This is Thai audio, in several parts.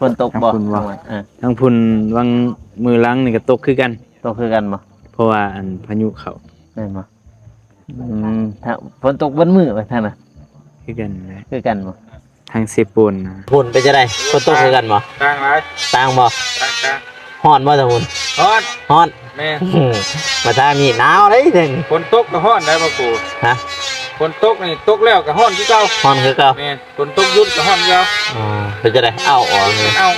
ฝนตกบ่ ทางพุ่นบ่ อ่า ทั้งพุ่นวังมือหล้างนี่ก็ตกคือกัน ตกคือกันบ่ เพราะว่าอันพายุเข้า แม่นบ่ถ้าฝนตกเบิ้มื้อไปท่านน่ะ คือกันนะ คือกันบ่ ทางเซปนนะ ฝนไปจะได้ฝนตกคือกันบ่ ต่างหลาย ต่างบ่ ต่าง ฮ้อนบ่ท่านพุ่น ๆฮ้อน ฮ้อน แม่ มาทางนี้หนาวเลยเด้ง ฝนตกก็ฮ้อนได้บ่กู ฮะ ฝนตกนี่ตกแล้วก็ฮ้อนคือเก่า ฮ้อนคือเก่า แม่ฝนตกหยุดก็ฮ้อนคือเก่า อ๋อเป็นจะได้เอาออกนี่ เอ้า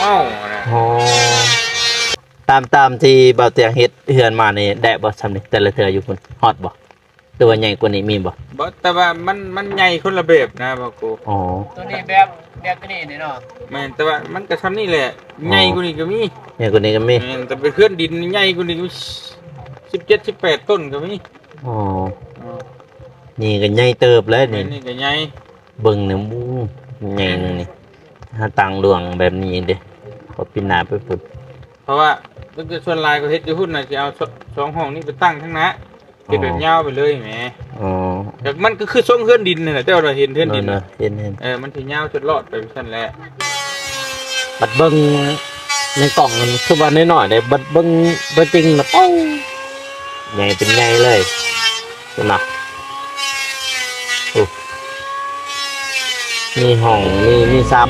นะ โอ้ตามที่เบาเตียงเฮ็ดเฮือนมานี่ได้บ่ซำนี่แต่ละเทื่ออยู่พุ่นฮอดบ่หรือว่าใหญ่กว่านี้มีบ่ บ่แต่ว่ามันใหญ่คนละแบบนะบ่กู อ๋อ ตัวนี้แบบตัวนี้นี่เนาะ แม่นแต่ว่ามันก็ซ้ำนี่แหละใหญ่กว่านี้ก็มี ใหญ่กว่านี้ก็มี แม่นแต่เป็นเคลื่อนดินใหญ่กว่านี้ก็มี17 18ต้นก็มี อ๋อนี่ก็ใหญ่เติบแล้ว แม่ นี่ นนี่ก็ใหญ่ เบิ่งนี่มูใหญ่นึงนี่ถ้าตังหลวงแบบนี้เด้ขอปินหน้าไปพุ่น เพราะว่ามันจะส่วนลายก็เฮ็ดอยู่หุ่นน่ะสิเอาสองห้องนี้ไปตั้งทั้งนั้นเฮ็ดแบบยาวไปเลยแหม อ๋อ แต่มันก็คือทรงเฮือนดินนั่นแหละแต่ว่าเราเห็นเฮือนดิน เน น่ะ อะเห็น มันสิยาวจนรอดไปซั่นแหละ บัดเบิ่งในกล่องมันคือว่าน้อยๆได้บัดเบิ่งบ่จริงน่ะป้องใหญ่เป็นใหญ่เลยพุ่นน่ะโอ้มีห้องมีซับ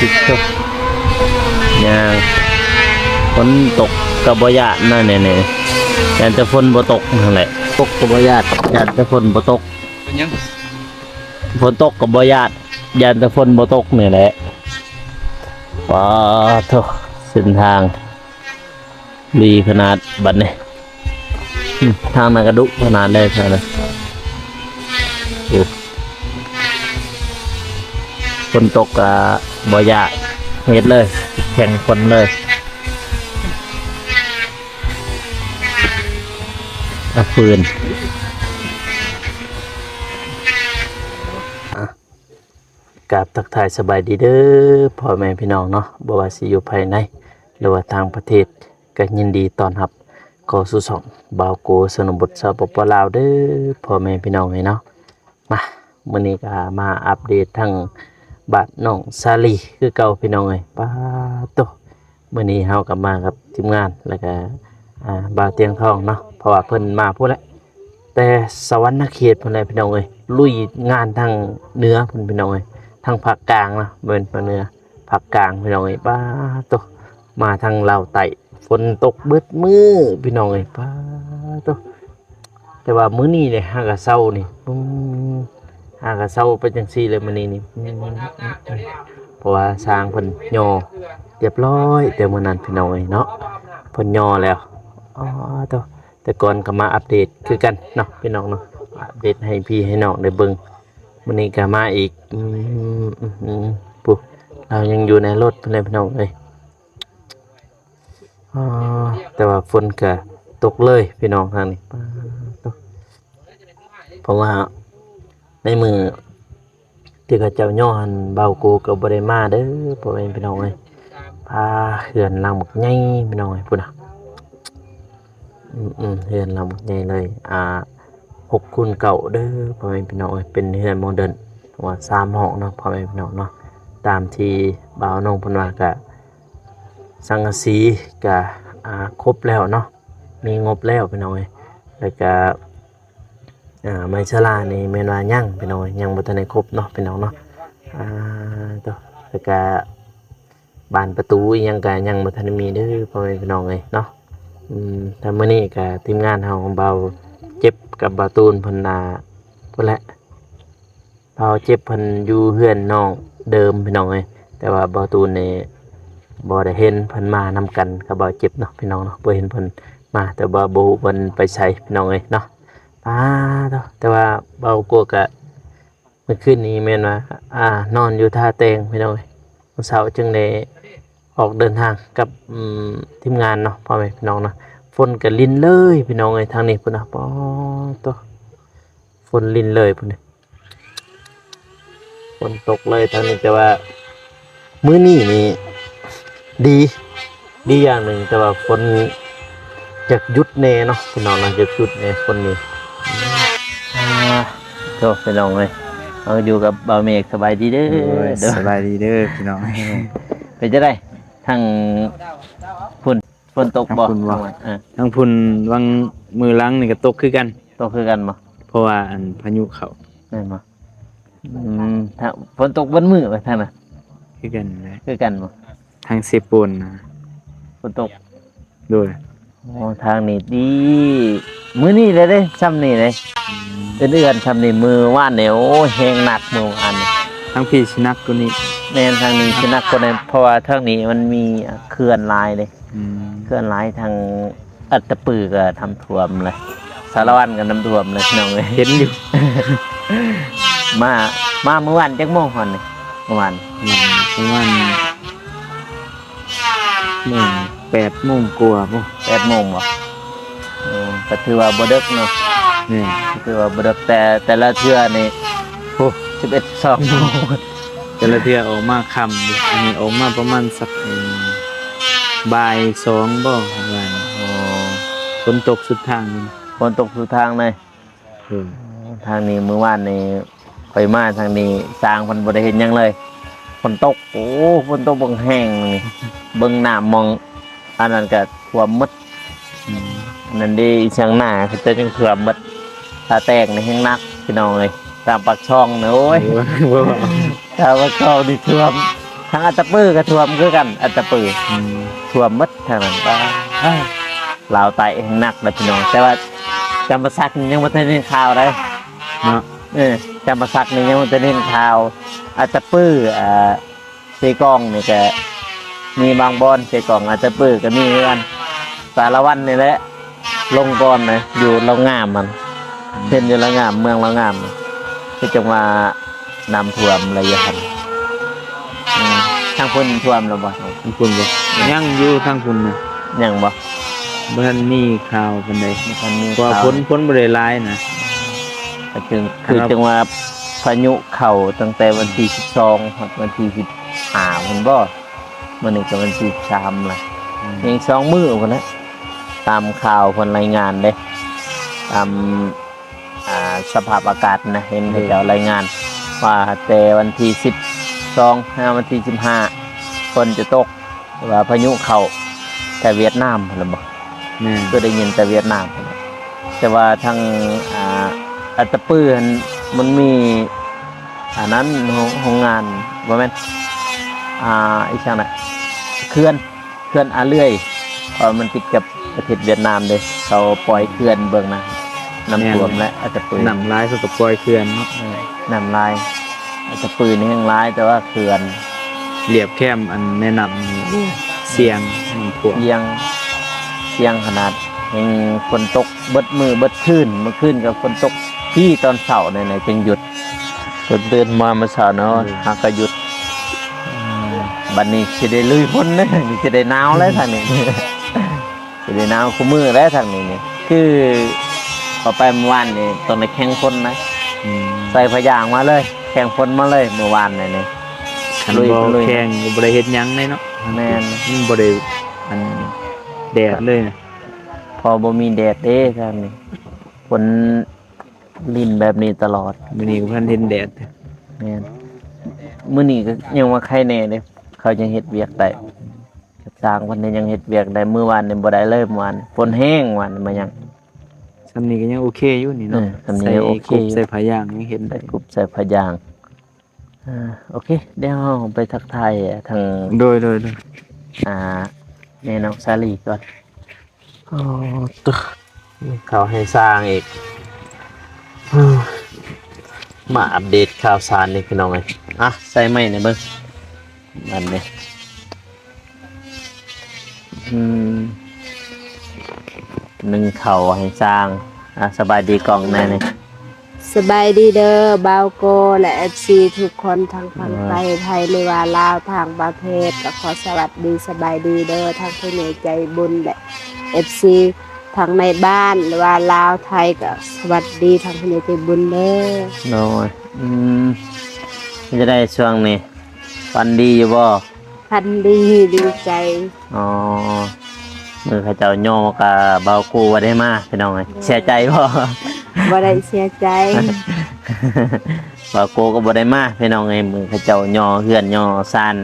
ติดตกยางฝนตกกับบ่ยานนั่นแน่ๆแต่จะฝนบ่ตกนั่นแหละตกกับบ่ยานแต่ฝนบ่ตก เป็นยัง ฝนตกกับบ่ยานแต่ฝนบ่ตกนี่แหละว้าโธ่เส้นทางดีขนาดบัดนี้ทางนั้นก็ดุขนาดเลยใช่ไหมฝนตกกับบ่ยานเฮ็ดเลยแข่งฝนเลยเอาฟืนกราบทักทายสบายดีเด้อพ่อแม่พี่น้องเนาะบ่ว่าสิอยู่ภายในหรือว่าทางประเทศก็ยินดีต้อนรับเข้าสู่ช่องบ่าวโกสนบทสปปลาวเด้อพ่อแม่พี่น้องเนาะมามื้อนี้ก็มาอัปเดตทั้งบ้านน้องซาลีคือเก่าพี่น้องเอ้ยป้าโตมื้อนี้เฮาก็มากับทีมงานแล้วก็บ่าวเตียงทองเนาะเพราะว่าเพิ่นมาพูดแล้วแต่สวรรณเขตเพิ่นแหละพี่น้องเอ้ยลุยงานทางเหนือเพิ่นพี่น้องเอ้ยทางภาคกลางนะเบิ่นภาคเหนือภาคกลางพี่น้องเอ้ยป้าโตมาทางลาวใต้ฝนตกเบิดมื้อพี่น้องเอ้ยป้าโตแต่ว่ามื้อนี้เนี่ยหากะเช้านี่หากะเช้าเป็นจังซี่เลยมื้อนี้นี่เพราะว่าสร้างเพิ่นย่อเรียบร้อยแต่มื้อนั้นพี่น้องเอ้ยเนาะเพิ่นย่อแล้วอ๋อโตแต่ก่อนก็มาอัปเดตคือกันเนาะพี่น้องเนาะอัปเดตให้พี่ให้น้องได้เบิ่งมื้อนี้ก็มาอีกปุ๊เรายังอยู่ในรถเพิ่นเลยพี่น้องเอ้ยอ๋อแต่ว่าฝนก็ตกเลยพี่น้องทางนี้เพราะว่าในมือที่เขาเจ้าย่อหันเบากูก็บ่ได้มาเด้อพ่อแม่พี่น้องเอ้ยพาเขื่อนลำบักใหญ่พี่น้องเอ้ยพุ่นน่ะเฮือนลำบักใหญ่เลย6 คูณ 9เด้อพ่อแม่พี่น้องเอ้ยเป็นเฮือนโมเดิร์นว่า3 ห้องเนาะพ่อแม่พี่น้องเนาะตามที่บ่าวน้องเพิ่นว่าก็สังกะสีก็ครบแล้วเนาะมีงบแล้วพี่น้องเอ้ยแล้วก็ไม้ชลานี่แม่นว่ายังพี่น้องยังบ่ทันได้ครบเนาะพี่น้องเนาะต่อแล้วก็บานประตูอีหยังก็ยังบ่ทันได้มีเด้อพ่อแม่พี่น้องเอ้ยเนาะถ้ามื้อนี้ก็ทีมงานเฮาของเบาเจ็บกับบ่าวตูนเพิ่นพุ่นแหละเบาเจ็บเพิ่นอยู่เฮือนน้องเดิมพี่น้องเอ้ยแต่ว่าบ่าวตูนนี่บ่ได้เห็นเพิ่นมานำกันกับบ่าวเจ็บเนาะพี่น้องเนาะบ่เห็นเพิ่นมาแต่ว่าบ่ฮู้เพิ่นไปไสพี่น้องเอ้ยเนาะแต่ว่าเบากลัวกะเมื่อคืนนี้แม่นว่านอนอยู่ท่าเตงพี่น้องวันเสาร์จึงได้ออกเดินทางกับทีมงานเนาะพ่อแม่พี่น้องเนาะฝนก็ลิ้นเลยพี่น้องเอ้ยทางนี้พุ่นน่ะตัวฝนลิ้นเลยพุ่นนี่ฝนตกเลยทางนี้แต่ว่ามื้อนี้นี่ ดีดีอย่างหนึ่งแต่ว่าฝนอยากหยุดแน่เนาะพี่น้องนะอยากหยุดแน่ฝนนี้อ่าโธ่พี่น้องเลยเอาอยู่กับบ่าวเมฆสบายดีเด้อ โอ้ย เด้อ สบายดีเด้อพี่น้อง เป็นจะได้ทั้งฝุ่นฝนตกบ่ ทั้งฝุ่นบ่ อ่า ทั้งพุ่นวังมือหล้างนี่ก็ตกคือกัน ตกคือกันบ่ เพราะว่าอันพายุเข้า แม่นบ่ถ้าฝนตกเบนมือไปทางน่ะ คือกันนะ คือกันบ่ ทางเซปูนนะ ฝนตก โดย โอ้ทางนี้ดีมื้อนี้เลยเด้ซ้ำนี่เลยเอื้อนๆซ้ำนี่มือว่านเนี่ยโอ้แฮงหนักมือวานนี่ ทั้งพี่ชินักตัวนี้ แม่นทางนี้คือนักกว่านั้นเพราะว่าทางนี้มันมีเขื่อนลายเลย อืม เขื่อนลายทางอัตตปือก็ทำท่วมเลยสารวัตรก็น้ำท่วมเลยน้องเอ้ย เห็นอยู่ มาเมื่อวานจักโมงหอนนี่เมื่อวาน ประมาณโมง8 โมงกว่าบ่ 8 โมงบ่ก็ถือว่าบ่ดึกเนาะ นี่ ถือว่าบ่ดึกแต่ละเทื่อนี่โอ้11 2โมง แต่ละเทื่อออกมาค่ำอยู่อันนี้ออกมาประมาณสักบ่าย2บ่ประมาณ โอ้ ฝนตกสุดทางนี่ ฝนตกสู่ทางเลย เออ ทางนี้เมื่อวานนี่ไปมาทางนี้สร้างเพิ่นบ่ได้เห็นหยังเลยฝนตกโอ้ฝนตกเบิ่งแห้งนี่เบิ่งน้ามองอันนั้นก็ท่วมหมด อืม อันนั้นดีเชียงหน้าเขาจะจังท่วมหมดถ้าแตกนี่แห้งนักพี่น้องเอ้ยตามปากช่องนะโอ้ย บ่ ถ้าว่าช่องนี่ท่วมทางอัตตปือก็ท่วมคือกันอัตตปือ อืม ท่วมหมดทางนั้นว่าลาวไตแห้งนักนะพี่น้องแต่ว่าจำปาสักนี่ยังบ่ทันได้ข่าวเลย เนาะ จำปาสักนี่ยังบ่ทันได้ข่าวอัตตปือเซกองนี่ก็มีบางบอนเซกองอัตตปือก็มีเหมือนกันสารวัตรนี่แหละลงก่อนนะอยู่ละงามมันเช่นอยู่ละงามเมืองละงามที่จังหวะนำท่วมอะไรอย่างนั้นทางพุ่นท่วมแล้วบ่ ทางคุณบ่ยังอยู่ทางคุณน่ะ ยังบ่ บ่ทันมีข่าวปานใด มันมี เพราะว่า ข่าว ฝนบ่ได้หลายนะ ก็คือจังหวะพายุเข้าตั้งแต่วันที่12ถึงวันที่15พุ่นบ่มื้อนี้ก็วันที่13ละยัง2มื้อพุ่นนะตามข่าวเพิ่นรายงานเด้ตามสภาพอากาศนะเห็นเขาเจ้ารายงาน ว่าแต่วันที่12วันที่15ฝนจะตกว่าพายุเข้าแต่เวียดนามพุ่นล่ะบ่ แม่ ก็ได้ยินแต่เวียดนามพุ่นน่ะแต่ว่าทางอัตตปือหั่นมันมีอันนั้นโรงงานบ่แม่นอีกอย่างน่ะเขื่อนอาเลื่อยเพราะมันติดกับประเทศเวียดนามเด้เขาปล่อยเขื่อนเบิ่งนะน้ำท่วมและอัตตปือ น้ำลายสกปรกเขื่อนเนาะ น้ำลายอัตตปือนี่แห้งร้ายแต่ว่าเขื่อน เรียบแคมอันแนะนำนี่เสียงน้ำท่วม เสียงขนาดยังฝนตกเบิดมือเบิดคืนเมื่อคืนกับฝนตกที่ตอนเช้าเนี่ยนะจึงหยุดตื่นมาเมื่อเช้าเนาะหากก็หยุดบัดนี้สิได้ลุยพ้นเลยนี่สิได้หนาวแล้วทางนี้ สิได้หนาวคู่มือแล้วทางนี้นี่คือพอไปเมื่อวานนี่ตอนในแข่งฝนนะ อืม ใส่พยางมาเลยแข่งฝนมาเลยเมื่อวานนี่ คัน ลุย บ่ ลุย แข่งก็บ่ได้เฮ็ดหยังเลยเนาะ แม่น มันบ่ได้อันแดดเลยนะ พอบ่มีแดดเด้ทางนี้ฝนลิ่นแบบนี้ตลอด มื้อนี้ก็เพิ่นเห็นแดด แม่นมื้อนี้ก็ยังว่าใครแน่เด้เขายังเฮ็ดเวียกได้กับสร้างเพิ่นนี่ยังเฮ็ดเวียกได้มื้อวานนี่บ่ได้เลยเมื่อวานฝนแห้งวานมายัง ซำนี้ก็ยังโอเคอยู่นี่เนาะ ซำนี้ยังโอเค ใส่ผ้ายางยังเห็น ได้ ได้ กรุบใส่พะยางโอเคเดี๋ยวเราไปทักทายทาง โดย แม่น้องซาลีก่อนอ๋อตึกเขาให้สร้างอีกมาอัปเดตข่าวสารนี่พี่น้องเอ้ยใส่ไม้เนี่ยเบิ่งมันเนี่ยหนึ่งเข่าให้สร้างสบายดีกล่องแน่นี่ สบายดีเด้อบาวโกและเอฟซีทุกคนทางฝั่งไทยหรือว่าลาวทางประเทศก็ขอสวัสดีสบายดีเด้อทางผู้ใหญ่ใจบุญและเอฟซีทางในบ้านหรือว่าลาวไทยก็สวัสดีทางผู้ใหญ่ใจบุญเด้อ น้อยจะได้ช่วงนี้ฟันดีอยู่บ่ พันดีดีใจ อ๋อมือเขาเจ้าย่อกับเบากูว่าได้มาพี่น้องเอ้ยเสียใจบ่ บ่ได้เสียใจ เบากูก็บ่ได้มาพี่น้องเอ้ยมือเขาเจ้าย่อเฮือนย่อซ่าน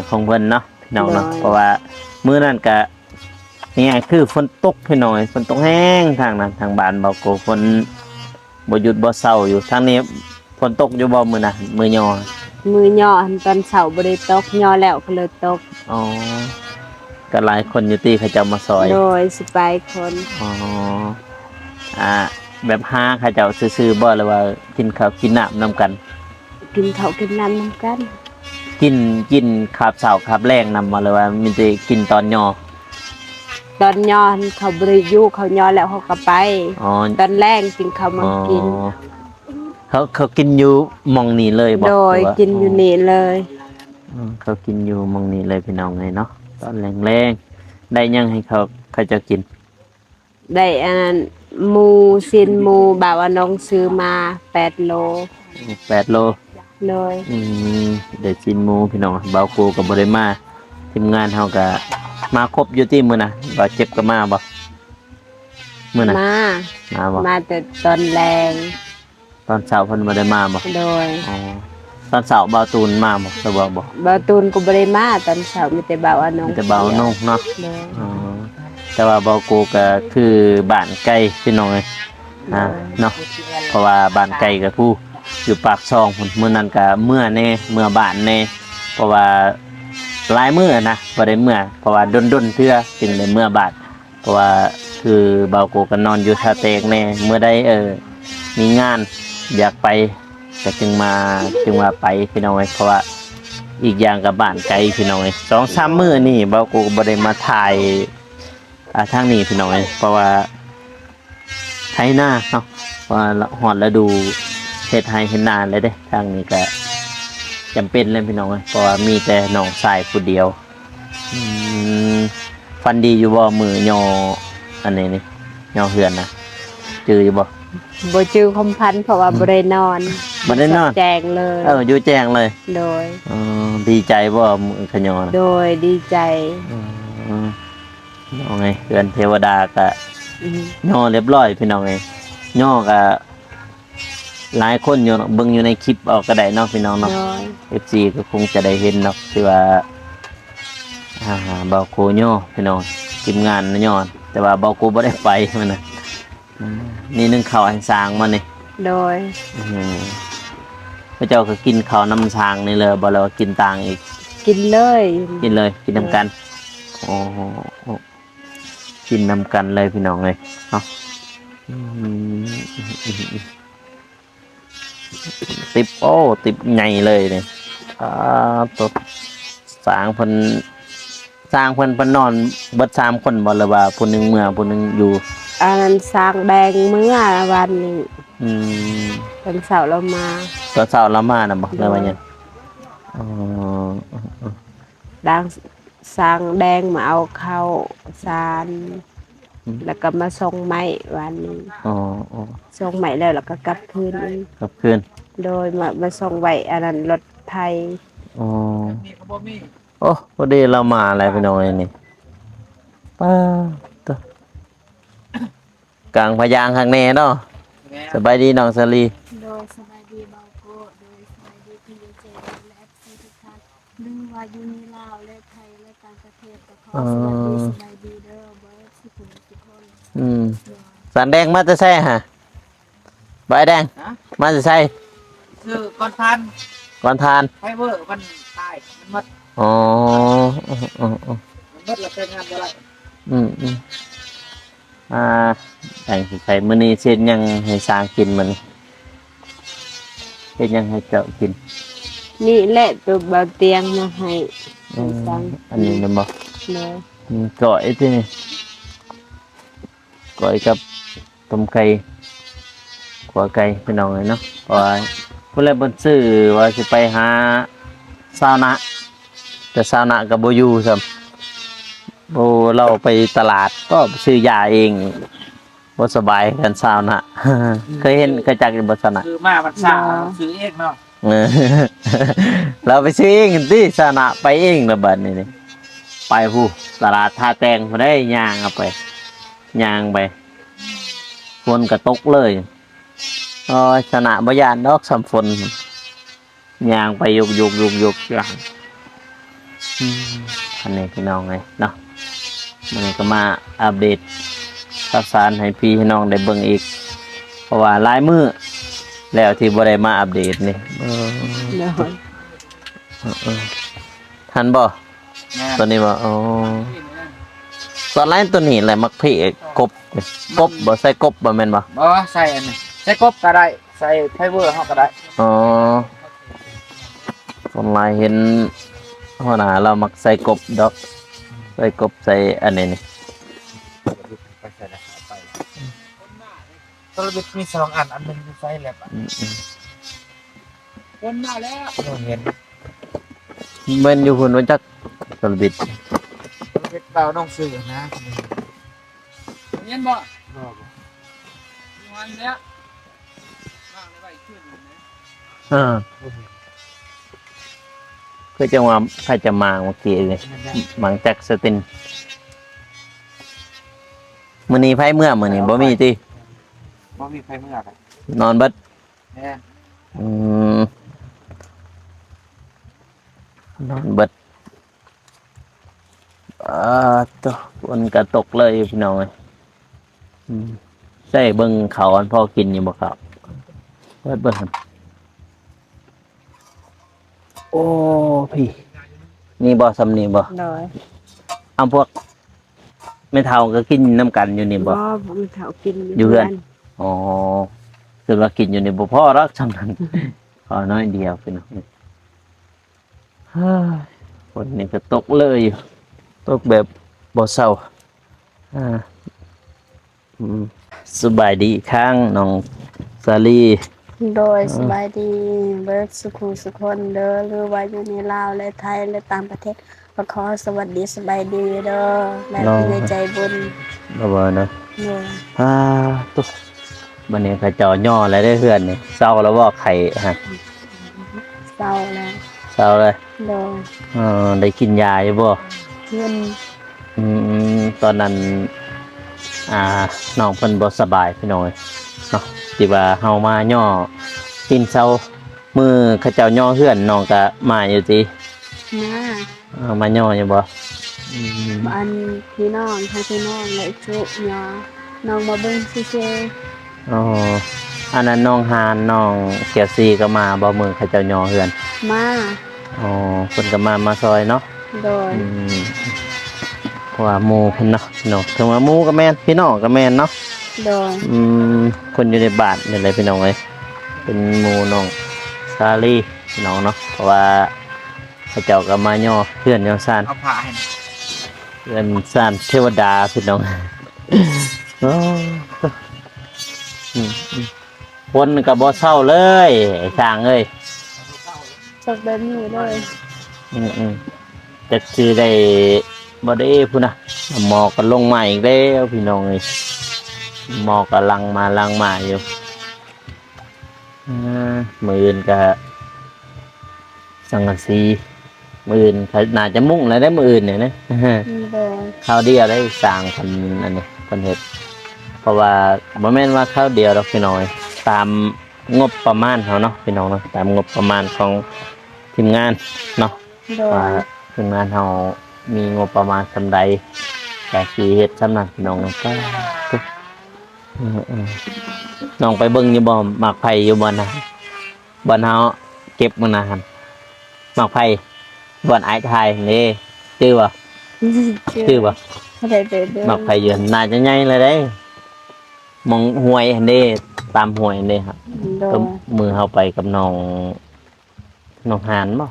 ของเพิ่นเนาะพี่น้องเนาะเพราะว่ามื้อนั้นก็นี่คือฝนตกพี่น้องเอ้ยฝนตกแห้งทางนั้นทางบ้านเบากูฝนบ่หยุดบ่เศร้าอยู่ทางนี้ฝนตกอยู่บ่มื้อน่ะมื้อย่อ มือย่อหันตอนเสาร์บ่ได้ตกย่อแล้วก็เลยตก อ๋อก็หลายคนอยู่ที่เขาเจ้ามาซอย โดยสิไปคน อ๋อแบบห้าเขาเจ้าซื้อๆบ่หรือว่ากินข้าวกินน้ำนำกัน กินข้าวกินน้ำนำกัน กินคาบเช้าคาบแรงนำมาเลยว่ามีแต่กินตอนย่อ ตอนย่อหันเขาบ่ได้อยู่เขาย่อแล้วเขาก็ไป อ๋อ ตอนแรกกินข้าวมากิน เขากินอยู่หมองนี้เลยบ่ โดย หรือว่า กินอยู่นี่เลย เขากินอยู่หมองนี้เลยพี่น้องไงเนาะตอนแรงๆได้ยังให้เขาจะกิน ได้อันนั้นหมูซินหมูแบบว่าน้องซื้อมา8 โล 8 โล เลย ได้กินหมูพี่น้องเบากูกับบ่ได้มาทีมงานเฮาก็มาครบอยู่ที่มื้อน่ะบ่เจ็บก็มาบ่มื้อน่ะ มา บ่ มาแต่ตอนแรง ตอนเช้าเพิ่นบ่ได้มาบ่ โดย อ๋อตอนเช้าเบาตูนมาบ่หรือบ่ บาตูนก็บ่ได้มาตอนเช้ามีแต่บ่าวว่าน้อง มีแต่เบาน้องเนาะ เลย อ๋อแต่ว่าเบากูก็คือบ้านไกลพี่น้องเอ้ยเนาะเพราะว่าบ้านไกลก็ผู้อยู่ปากซองพุ่นมื้อนั้นก็เมื่อแน่เมื่อบ้านแน่เพราะว่าหลายมื้อนะบ่ได้เมื่อเพราะว่าดนๆเทื่อจึงได้เมื่อบ้านเพราะว่าคือเบากูก็นอนอยู่ท่าแตกแน่เมื่อใดมีงานอยากไปก็จึงว่าไปพี่น้องเอ้ยเพราะว่าอีกอย่างกับบ้านไกลพี่น้องเอ้ย2-3 มื้อนี่เบากูก็บ่ได้มาถ่ายทางนี้พี่น้องเอ้ยเพราะว่าไถนาเนาะเพราะว่าฮอดฤดูเฮ็ดไร่เฮ็ดนาเลยเด้ทางนี้ก็จำเป็นเลยพี่น้องเอ้ยเพราะว่ามีแต่น้องชายผู้เดียวฟันดีอยู่บ่มือย่ออันนี้นี่ย่อเฮือนนะจืออยู่บ่ บ่จื้อคมพันธุ์เพราะว่าบ่ได้นอน บ่ได้นอน แจงเลย อยู่แจ้งเลย โดย ดีใจบ่มือขยอนะ โดยดีใจ น้องไงเฮือนเทวดาก็ อืม ย่อเรียบร้อยพี่น้องไงย่อก็หลายคนอยู่เนาะเบิ่งอยู่ในคลิปออกก็ได้เนาะพี่น้อง โด เนาะ ย FC ก็คงจะได้เห็นเนาะที่ว่าเบาโคย่อพี่น้องทีมงานย่อแต่ว่าเบาโคบ่ได้ไปมันน่ะนี่นึ่งข้าวให้สร้างมานี่ โดย พระเจ้าก็กินข้าวน้ำสร้างนี่เลยบ่แล้วากินต่างอีก กินเลย กินเลยกินนำกันโอ้กินนำกันเลยพี่น้องเลยเนาะติบติบใหญ่เลยเนี่ยตัวสร้างเพิ่นนอนเบิด3 คนบ่หรือว่าผู้หนึงเมื่อผู้หนึงอยู่ อันนั้นสร้างแดงเมื่อวันนี้ อืม วันเสาร์เรามา ตอนเช้าละมาน่ะบ่เลยว่าหยังอ๋อ ดังสร้างแดงมาเอาเข้าสารแล้วก็มาส่งไม้วันนี้ อ๋อ ส่งไม้แล้วก็กลับคืนอีก ครับคืน โดยมาส่งไว้อันนั้นรถไทย อ๋อ มีก็บ่มี โอ้พอดีเรามาอะไรพี่น้องไอ้นี่ป้าตัวกลางพะยางข้างแน่เนาะ แม่ สบายดีน้องสลี โดยสบายดีเบาโกโดยสบายดีพี่เจและทุกท่านดึงว่าอยู่ในลาวและไทยและต่างประเทศก็ขอสบายดีเด้อเบิร์ดทุกคน สันแดงมาจะใช่ฮะใบแดงมาจะใช่ คือก่อนพัน ก่อนทาน ไฟเวอร์มันตายมันหมด อ๋อ มันหมดแล้วใช้งานบ่ได้ อืมแต่งใส่มื้อนี้เช่นยังให้สร้างกินมันเช่นยังให้เจ้ากิน นี่แหละตัวเบาเตียงมาให้ สร้าง อันนี้นะบ่ เลย ก่อยที่นี่ก่อยกับต้มไก่ขัวไก่พี่น้องเลยเนาะเพราะว่าผู้ใดบ่ซื้อว่าสิไปหาซาวนะแต่ซาวนะก็บ่อยู่ซ้ำโอ้เราไปตลาดก็ซื้อยาเองบ่สบายกันซาวนะ เคยจักอยู่บ่ซาวนะ คือมามันสร้างซื้อเองเนาะ เออ เราไปซื้อเองที่สนะไปเองระเบิดนี่นี่ไปผู้ตลาดท่าแตงพอได้ย่างเอาไปย่างไปฝนกระตกเลยสนะบยานดอกสำฝนย่างไปยุกอย่างอันนี้พี่น้องไงเนาะมันนี้ก็มาอัปเดตข่าวสารให้พี่ให้น้องได้เบิ่งอีกเพราะว่าหลายมื้อแล้วที่บ่ได้มาอัปเดตนี่โดย ทันบ่ตัวนี้บ่อ๋อตอนแรกตัวนี้แหละมักพี่กบบ่ใส่กบบ่แม่นบ่ บ่ใส่อันนี้ใส่กบก็ได้ใส่ไฟเบอร์เฮาก็ได้ อ๋อคนหลายเห็นหัวหน้าเรามักใส่กบดอกใส่กบใส่อันนี้นี่ ตัวบิดมี2อันนึงใส่แล้ว อืม คนมาแล้วเห็น ๆแม่นอยู่พุ่นว่าจักตลบิด ตัวบิดเบาน้องซื้อนะเห็นบ่วันเนี้ยว่างไว้ขึ้นนะ คือจังว่าใครจะมาเมื่อกี้เลยมังแจ็คสตินมื้อนี้ไผเมื่อมื้อนี้บ่มีติ บ่มีไฟเมื่อกัน นอนเบิด แม่ อืมนอนเบิดตัวฝนก็ตกเลยพี่น้องเอ้ยใส่เบิ่งเขาวอันพ่อกินอยู่บ่ครับเบิ่งหั่นโอ้พี่นี่บ่สำนี่บ่ โดย เอาพวกไม่เท่าก็กินน้ำกันอยู่นี่บ่ มีเถากิน อยู่เฮือน อ๋อคือว่ากินอยู่ในบ่พอรักจำนั้น ขอน้อยเดียวพี่น้องเฮ้ยฝนนี่ก็ตกเลยอยู่ตกแบบบ่เศร้าอ่าสบายดีอีกครั้งน้องสาลี โดยสบายดีเบิร์ดสุขุสุคนเด้อหรือว่าอยู่ในลาวและไทยและต่างประเทศก็ขอสวัสดีสบายดีเด้อและมีใจบุญ บ่บ่เนาะ โดย ตุ๊กบัดนี้เขาเจ้าย่อแล้วได้เพื่อนนี่เศร้าแล้วบ่ไข่ฮะ เศร้าแล้ว เศร้าเลย โดย ได้กินยาอยู่บ่ เพื่อน ตอนนั้นน้องเพิ่นบ่สบายพี่น้อยเนาะที่ว่าเฮามาย่อตีนเซามือเขาเจ้าย่อเฮือนน้องก็มาอยู่ติ มา มาย่ออยู่บ่ บ้านพี่น้องทั้งพี่น้องและจุยาน้องมาเบิ่งซื่อ อ๋ออันนั้นน้องฮานน้องเกียวซีก็มาบ่มือเขาเจ้าย่อเฮือน ๆมา อ๋อเพิ่นก็มาซอยเนาะ โดย เพราะว่าหมู่เพิ่นเนาะพี่น้องถึงว่าหมู่ก็แม่นพี่น้องก็แม่นเนาะ โดย คนอยู่ในบ้านนี่แหละพี่น้องเอ้ยเป็นหมู่น้องซาลีพี่น้องเนาะเพราะว่าเขาเจ้าก็มาย่อเพื่อนย่อซ่าน เอาผ้าให้ เพื่อนซ่านเทวดาพี่น้องโอ้คนก็บ่เศร้าเลยไอ้ช่างเอ้ย จักแบบนี้เลย แต่คือได้บ่ได้พุ่นน่ะหมอกก็ลงมาอีกแล้วพี่น้องเอ้ยหมอกก็ลังมาอยู่มื้ออื่นก็สังกะสีมื้ออื่นเขาน่าจะมุ่งแล้วได้มื้ออื่นเนี่ยนะ โดย ข้าวเดียวได้สร้างพันอันนี้พันเห็ดเพราะว่าบ่แม่นว่าข้าวเดียวดอกพี่น้อยตามงบประมาณเขาเนาะพี่น้องเนาะตามงบประมาณของทีมงานเนาะ โด ว่าย ทีมงานเขามีงบประมาณสำใดแต่สีเฮ็ดสำนั้นพี่น้องก็น้องไปเบิ่งอยู่บ่หมากไผ่อยู่บ่นะบ่อนเฮาเก็บมื้อนะหั่นหมากไผ่บ่อนอ้ายทายนี่ชื่อบ่ชื่อบ่ ได้เด้อ หมักไผ่ยืนน่าจะใหญ่เลยได้มองห้วยอันนี้ตามห้วยอันนี้ครับ โด ก็ ย มือเข้าไปกับน้องหานบ่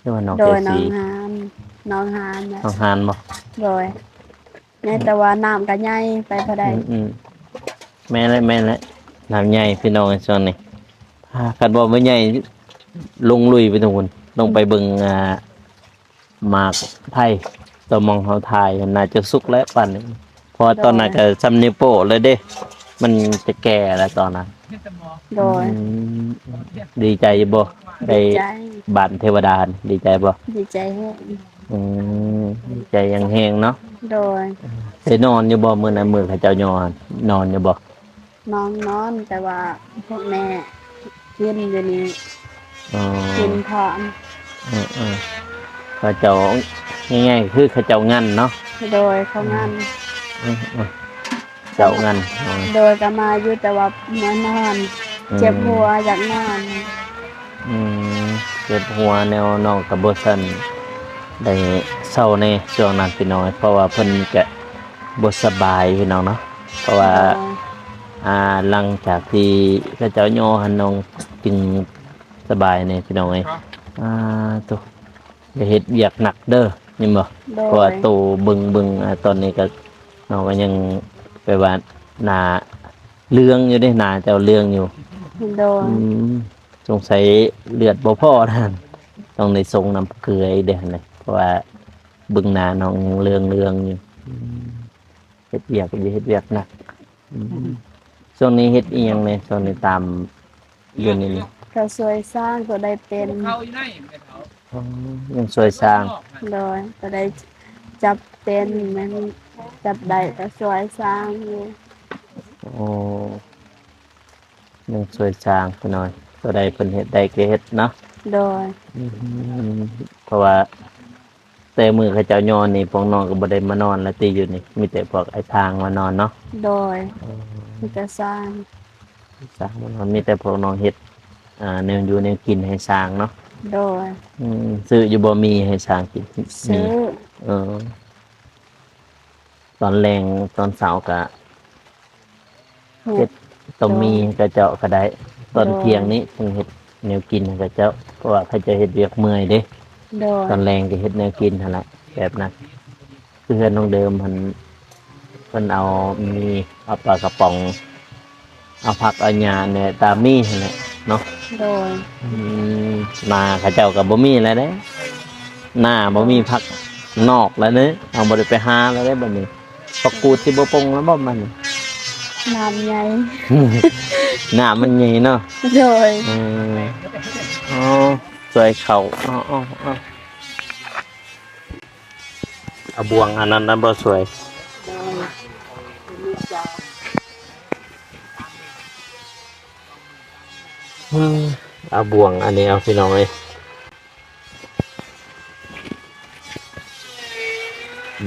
หรือว่าน้อง โด เจ ยน้อ สี งหานน้องหานนะ น้องหานบ่ โดยในแต่ว่าน้ำก็ใหญ่ไปพอได้ แม่นเลยน้ำใหญ่พี่น้องไอ้ส่วนนี้คันบ่ไม่ใหญ่ลงลุยไปตรงนู้นลงไปเบิ่งหมากไผ่ตัวมองเฮาทายน่าจะสุกแล้วปั่นนี้เพอตอนนั้นก็ซำนิ้วโป้เลยเด้ มันจะแก่แล้วตอนนั้น โดย อืมดีใจบ่ได้ ดีใจ บ้านเทวดาดีใจบ่ ดีใจแห้ง อืมดีใจอยังแฮงเนาะ โดย ได้นอนอยู่บ่มื้อนั้นมื้อเขาเจ้านอนนอนอยู่บ่ น้องนอนแต่ว่าพวกแม่กินอยู่นี่ อ๋อ กินพร้อม เขาเจ้าง่ายๆคือเขาเจ้างันเนาะ โดยเขางาน อืมเจ้างันอ๋อ โดยก็มาอยู่แต่ว่าเมื่อนอน เจ็บหัวอยากนอน อืมเจ็บหัวแนวน้องกับบ่ซันได้เศร้าในช่วงนั้นพี่น้อยเพราะว่าเพิ่นก็บ่สบายพี่น้องเนาะเพราะว่า หลังจากที่พระเจ้าโยหันนองจึงสบายเนี่ยพี่น้องเอ้ยตัวอย่าเฮ็ดเวียกหนักเด้อยินบ่ โด เพราะว่าย โตบึงตอนนี้ก็น้องก็ยังไปว่าหน้าเรื่องอยู่เด้หน้าเจ้าเรื่องอยู่ โดย สงสัยเลือดบ่พอท่านต้องได้ส่งน้ำเกลืออีกเด้อนี่เพราะว่าบึงหน้าน้องยังเรื่องอยู่เฮ็ดเวียกอย่าเฮ็ดเวียกหนักช่วงนี้เฮ็ดอีหยังเนี่ยช่วงนี้ตามเรื่องนี้นี่ ก็สวยสร้างก็ได้เป็น ยังสวยสร้าง โดยก็ได้จับเป็นมันจับได้ก็สวยสร้างอยู่ โอ้ยังสวยสร้างพี่น้อยตัวใดเพิ่นเฮ็ดได้ก็เฮ็ดเนาะ โดย เพราะว่าแต่มือเขาเจ้านอนนี่พวกน้องก็บ่ได้มานอนแล้วตีอยู่นี่มีแต่พวกไอ้ทางมานอนเนาะ โดยมันจะสร้าง สร้างมานอนมีแต่พวกน้องเฮ็ดแนวอยู่แนวกินให้สร้างเนาะ โดย ซื้ออยู่บ่มีให้สร้างกิน ซื้อ เออตอนแรงตอนเช้าก็ หู เฮ็ดต้มมีกระเจาะก็ได้ตอนเที่ยงนี้เพิ่งเฮ็ดแนวกินให้กระเจาะเพราะว่าเขาจะเฮ็ดเวียกเมื่อยเด้ โดย ตอนแรงก็เฮ็ดแนวกินหั่นแหละแบบนั้นคือเพื่อนน้องเดิมเพิ่นเอามีเอาปลากระป๋องเอาผักเอาหญ้าเนี่ยตามมีหั่นแหละเนาะ โดย มาเขาเจ้าก็บ่มีแล้วเด้หน้าบ่มีผักนอกแล้วเด้เอาบ่ได้ไปหาแล้วเด้บัดนี้ปกกูดสิบ่ปงแล้วบ่มัน น้ำใหญ่ หน้ามันใหญ่เนาะ โดย อ๋อสวยเขาเอาบวงอันนั้นนะบ่สวย โดยมีจอ เอาบวงอันนี้เอาพี่น้องเลย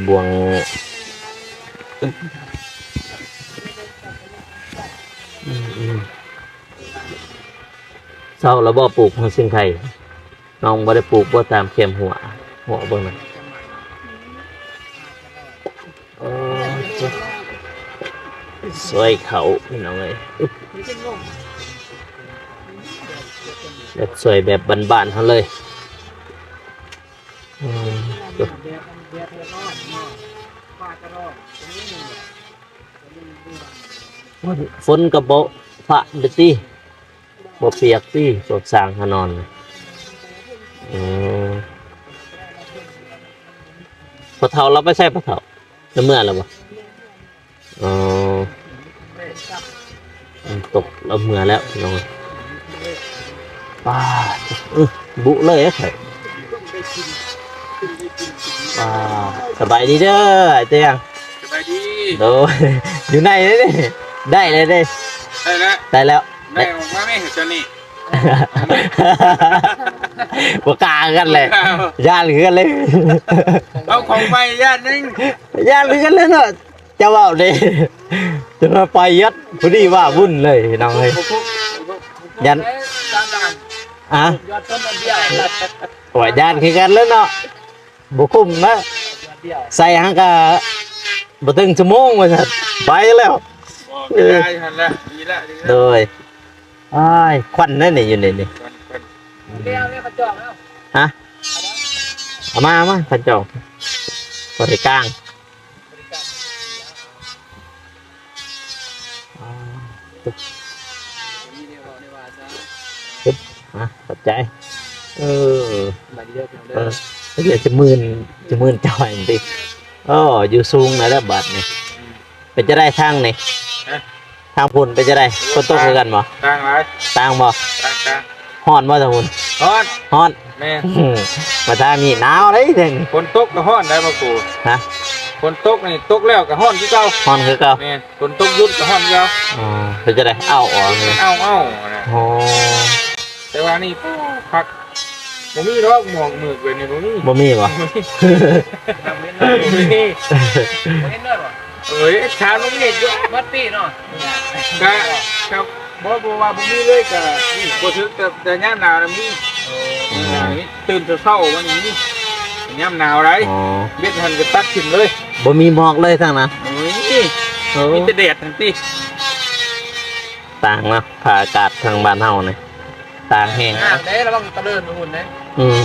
บวงเศร้าแล้วบ่ปลูกหัวซิงไข่น้องบ่ได้ปลูกบ่ตามเข็มหัวเบิ่งน่ะโอ้สวยเขาพี่น้องเลยแบบสวยแบบบ้านๆเขาเลยฝนกระโบะพระเดตี้บ่เปียกตี้สดสางหานอนพอเท่าเราไม่ใช่พอเท่าจะเมื่อแล้วบ่ตกเราเมื่อแล้วน้องป้าบุเลยไอ้ป้าสบายดีเด้อไอ้เตียง สบายดี โดยอยู่ในเลยดิได้เลยดิ ได้แล้ว ได้แล้ว ได้ออกมาไม่เห็นเจ้านี่ บ่กล้ากันเลยย่านกันเลย เอาของไปญาตินึง ย่านกันเลยเนาะจะว่าดิจะมาไปยัดพอดีว่าวุ่นเลยน้องเอ้ยยัน ตามดัง อ่ะ ยอดต้นเดียว ว่าย่านคือกันแล้วเนาะบ่คุ้มนะใส่หังกะบ่ถึงชั่วโมงว่าซั่นไปแล้ว ได้หันแล้วดีแล้วดี โด แล้ว ยอ้ายควันนั่นนี่อยู่นี่นี่ เลี้ยวเนี่ยเขาจองแล้ว ฮะเอามาพันเจ้าบริกลางขอบใจเดี๋ยวจะมื่นจ่อยจริงอยู่สูงนะแล้วบัดนี่เป็นจะได้ทางนี่ท ทางพุ่นไปจะได้ฝนตกคือกันบ่ ต่างหลาย ต่างบ่ ต่าง ฮ้อนบ่ทางพุ่น ๆฮ้อน ฮ้อน แม่ มาทางนี้หนาวเลยเด้ง ฝนตกก็ฮ้อนได้บ่กู ฮะ ฝนตกนี่ตกแล้วก็ฮ้อนคือเก่า ฮ้อนคือเก่า แม่ฝนตกหยุดก็ฮ้อนคือเก่า อ๋อไปจะได้เอาออกเลย เอานะ โอ้ แต่ว่านี่พักบ่มีดอกหมอกหมึกเว้ยนี่บ่มี บ่มีบ่ บ่มีเอ้ยชาลูกเห็ดอยู่มัดปีเนาะก็บ่ว่าบ่มีเลยก็นี่บ่ถึงแต่ยามหนาวน่ะมีนี่ตื่นแต่เช้าวันนี้นี่ยามหนาวไร อ๋อ เบ็ดหันก็ตัดขึ้นเลย บ่มีหมอกเลยทางนั้น โอ้ยมีแต่แดดทั้งที่ ต่างเนาะผ่าอากาศทางบ้านเฮานี่ต่างแห้ง เด้ระวังตะเลินหุ่นเด้ อืม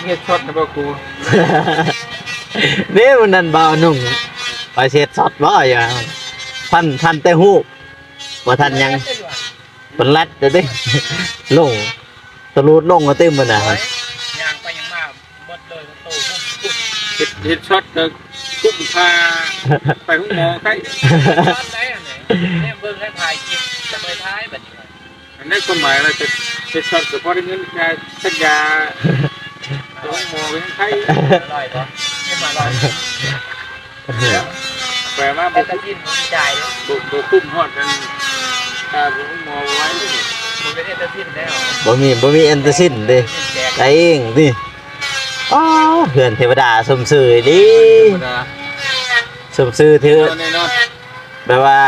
เฮ็ดช็อตนะบ่กู นี่มันนั่นบ่าวนุ่งไปเช็ดสดบ่อย่าท่านแต่ฮู้ว่าท่านยังเป็นรัดเด้อดิ ลงตะลูดลงก็เต็มมันน่ะ ยางไปยังมาหมดเลยโตพุ่ง เฮ็ดช็อตก็กุ้มพาไปห้องหมอใคร ตอนไหนอันไหนเนี่ยเบิ่งให้ถ่ายคลิปจะไปท้ายแบบนี้ อันนั้นก็หมายว่าจะเฮ็ดช็อตก็พอได้เงินยาสักยาไปห้องหมอไปให้ใคร อร่อยปะนี่มาลอย แปลว่า แต่ตะกินมีใจเลย บ่คุ้มฮอดกันตาบ่หมอไว้ มันไม่ได้ตะกินแล้ว บ่มีแอนตาซินเด้ได้เองนี่อ๋อเพื่อนเทวดาสมซื่อดิ ธรรมดา สมซื่อถือ แน่นอน แบบว่า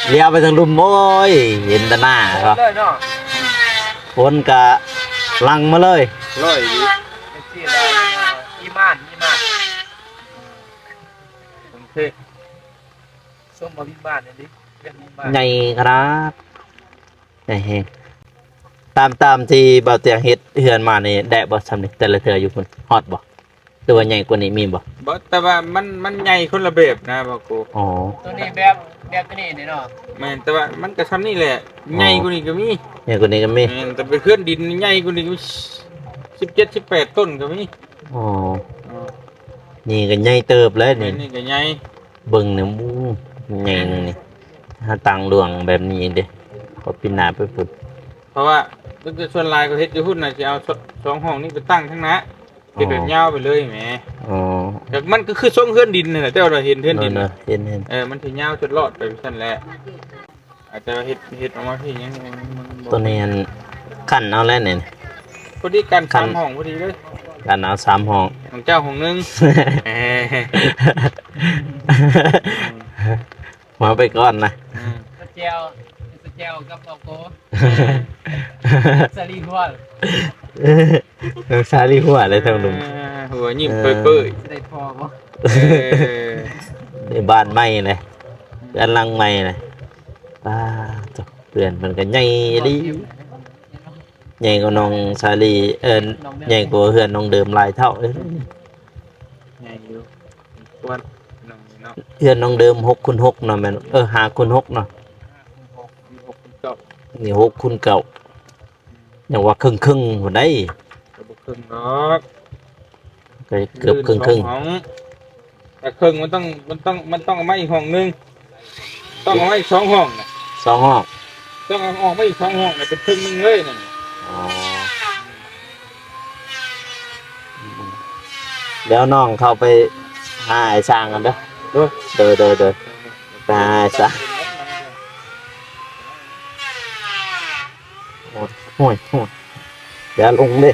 เลี้ยวไปทางลุ่มโอ้ยเห็นแต่หน้าครับ เลยเนาะ ฝนกะลังมาเลย ร้อยดี เป็นที่เราอีมานโอเค ส้มบริบานนี่ดิเรื่องอีมาน ใหญ่ครับใหญ่แฮงตามที่เบาเตียงเฮ็ดเฮือนมานี่ได้บ่ซำนี่แต่ละเทื่ออยู่พุ่นฮอดบ่หรือว่าใหญ่กว่านี้มีบ่ บ่แต่ว่ามันใหญ่คนละแบบนะบ่กู อ๋อ ตัวนี้แบบตัวนี้นี่เนาะ แม่นแต่ว่ามันก็ซ้ำนี่แหละใหญ่กว่านี้ก็มี ใหญ่กว่านี้ก็มี แม่นแต่เป็นเครื่องดินใหญ่กว่านี้ก็17 18ต้นก็มี อ๋อนี่ก็ใหญ่เติบเลย แม่ นี่ นนี่ก็ใหญ่ เบิ่งนี่มูใหญ่นี่ถ้าตังหลวงแบบนี้เด้ขอปีหน้าไปพุ่น เพราะว่ามันจะส่วนหลายก็เฮ็ดอยู่หุ่นน่ะสิเอาสองห้องนี้ไปตั้งทั้งนั้นเฮ็ดแบบยาวไปเลยแหม อ๋อ แต่มันก็คือทรงเครื่องดินนั่นแหละแต่ว่าเราเห็นเครื่องดิน เน น่ะ อะเห็น มันสิยาวจนรอดไปซั่นแหละอาจจะเฮ็ดออกมาที่ยังมันบ่ ตัวนี้อันขั้นเอาแล้วเนี่ย พอดีกัน3ห้องพอดีเลย กันเอา3ห้อง ของเจ้าห้องนึง มาไปก่อนนะ สเจลกับโกสลีหัว ซาลีหัวอะไรทางลุง หัวยิ้มเปื่อย ได้พอบ่ ๆ ในบ้านใหม่เลยกำลังใหม่เลยป้าจ้ะเพื่อนมันก็ใหญ่ดีใหญ่กว่าน้องซาลีใหญ่กว่าเพื่อนน้องเดิมหลายเท่าเลย ใหญ่อยู่ควรน้องเนาะ เพื่อนน้องเดิม6x6เนาะแม่น5x6เนาะ เจ้า นี่6xเก่าอย่างว่าครึ่งๆหัวได้ ก็บ่ครึ่งดอก ก็เกือบครึ่ง ห้องแต่ครึ่งมันต้องเอามาอีกห้องนึงต้องเอามาอีก2ห้องน่ะ ๆ2ห้อง ต้องเอาออกมาอีก2ห้องน่ะเป็นครึ่งนึงเลยนั่น อ๋อแล้วน้องเข้าไปหาไอ้สร้างกันเด้อเด้อไปหาไอ้สร้างโอ้ยเดี๋ยวลงดิ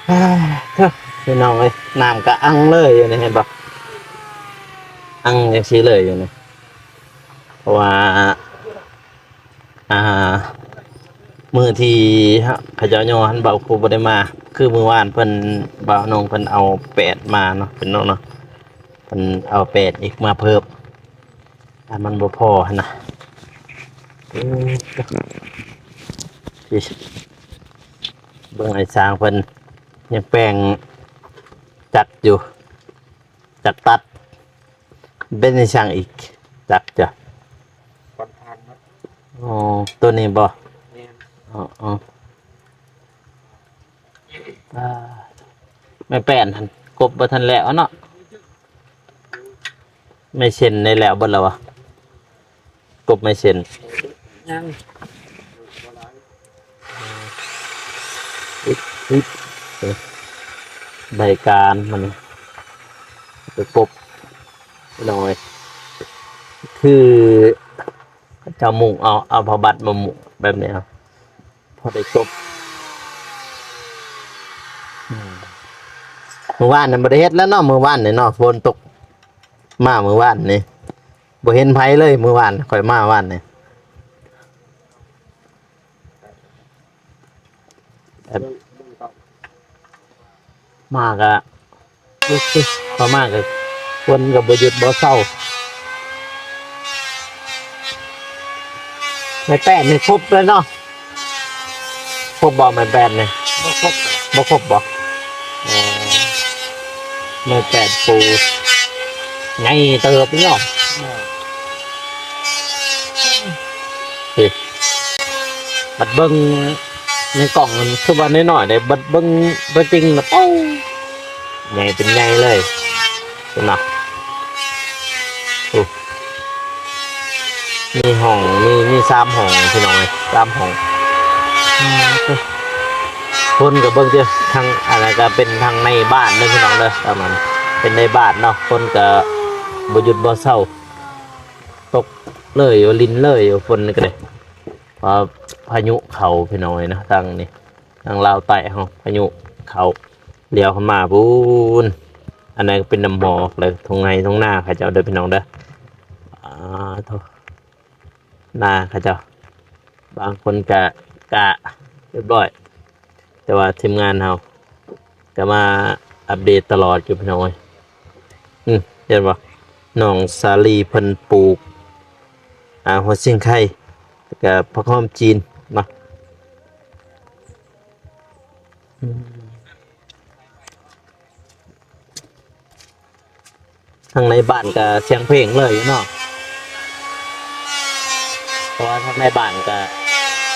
เฮ้ยพี่น้องเอ้ยน้ำกะอังเลยอยู่นี่เห็นปะอังยังซีเลยอยู่นี่เพราะว่ามือที่ขจรยอหันเบาครูบ่ได้มา คือมือวานเพิ่นบ่าวน้องเพิ่นเอา8มาเนาะเป็นน้องเนาะเพิ่นเอา8อีกมาเพิ่มแต่มันบ่พอหั่นนะเบิ่งไอ้สร้างเพิ่นยังแปลงจัดอยู่จัดตัดเป็นไอ้สร้างอีกจัดจ้ะ ก่อนผ่านครับ อ๋อตัวนี้บ่ นี่ อ๋อไม่แป้นทันกบบ่ทันแล้วเนาะไม่เช่นในแล้วเบ่แล้ววะ กบไม่เซ็น ยัง อึ๊บใบการมันไปกบหน่อยคือจะมุงเอาผ้าบัดมามุงแบบนี้ครับพอได้กบเมื่อวานนี่บ่ได้เฮ็ดแล้วเนาะเมื่อวานนี่เนาะฝนตกมาเมื่อวานนี่บ่เห็นไผเลยเมื่อวานค่อยมาว่านนี่แบบมากอะพอมากอะคนก็บ่หยุดบ่เศร้าไม่แป้นนี่ครบเลยเนาะครบบ่ไม่แป้นนี่ บ่ครบ บ่ครบบ่อ๋อไม่แป้นปูไงเติบเนาะบัดเบิ่งในกล่องมันคือว่าน้อยๆได้บัดเบิ่งตัวจริงน่ะโอ้ใหญ่เป็นใหญ่เลยเห็นบ่โอ้มีห้องมี3ห้องพี่น้องเอ้ย3ห้องคนก็เบิ่งเด้อทางอะไรก็เป็นทางในบ้านเด้อพี่น้องเด้อประมาณเป็นในบ้านเนาะคนก็บ่หยุดบ่เศร้าตกเลยอยู่ลิ้นเลยอยู่ฝนนี่ก็ได้เพราะพายุเข้าพี่น้องเอ้ยนะทางนี้ทางลาวใต้เฮาพายุเข้าเลี้ยวเข้ามาพูนอันนั้นก็เป็นน้ำหมอกเลยทงไงทงหน้าเขาเจ้าเด้อพี่น้องเด้อโทษหน้าเขาเจ้าบางคนกะเรียบร้อยแต่ว่าทีมงานเราก็มาอัปเดตตลอดอยู่พี่น้องเอ้ยเห็นบ่น้องสาลีเพิ่นปลูกหัวเสียงไข่กับผักหอมจีนมาทางในบ้านก็เสียงเพลงเลยเนาะเพราะว่าทางในบ้านก็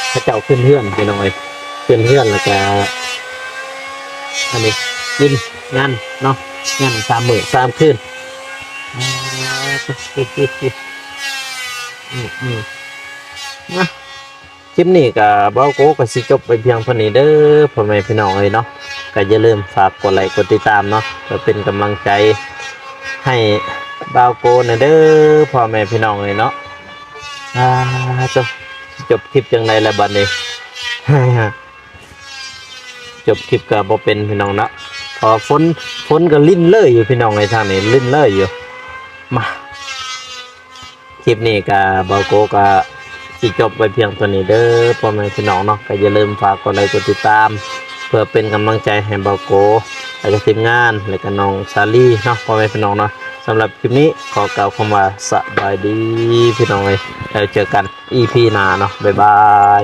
เขาเจ้าขึ้นเฮือนพี่น้องเอ้ยขึ้นเฮือนแล้วก็อันนี้กินงานเนาะงาน3 มื้อ3 คืนคลิปนี้ก็บ่าวโกก็สิจบไปเพียงเท่านี้เด้อพ่อแม่พี่น้องเอ้ยเนาะก็อย่าลืมฝากกดไลค์กดติดตามเนาะเพื่อเป็นกำลังใจให้บ่าวโกนะเด้อพ่อแม่พี่น้องเอ้ยเนาะจบคลิปจังไดล่ะบัดนี้ จบคลิปก็บ่เป็นพี่น้องเนาะพอฝนก็ลิ้นเลยอยู่พี่น้องในทางนี้ลิ้นเลยอยู่มาคลิปนี้ก็บ่าวโกก็สิจบไปเพียงเท่านี้เด้อพ่อแม่พี่น้องเนาะก็อย่าลืมฝากกดไลค์กดติดตามเพื่อเป็นกำลังใจให้บ่าวโกแล้วก็ทีมงานแล้วก็น้องซาลีเนาะพ่อแม่พี่น้องเนาะสำหรับคลิปนี้ขอกล่าวคำว่าสบายดีพี่น้องเอ้ยแล้วเจอกัน EP หน้าเนาะบ๊ายบาย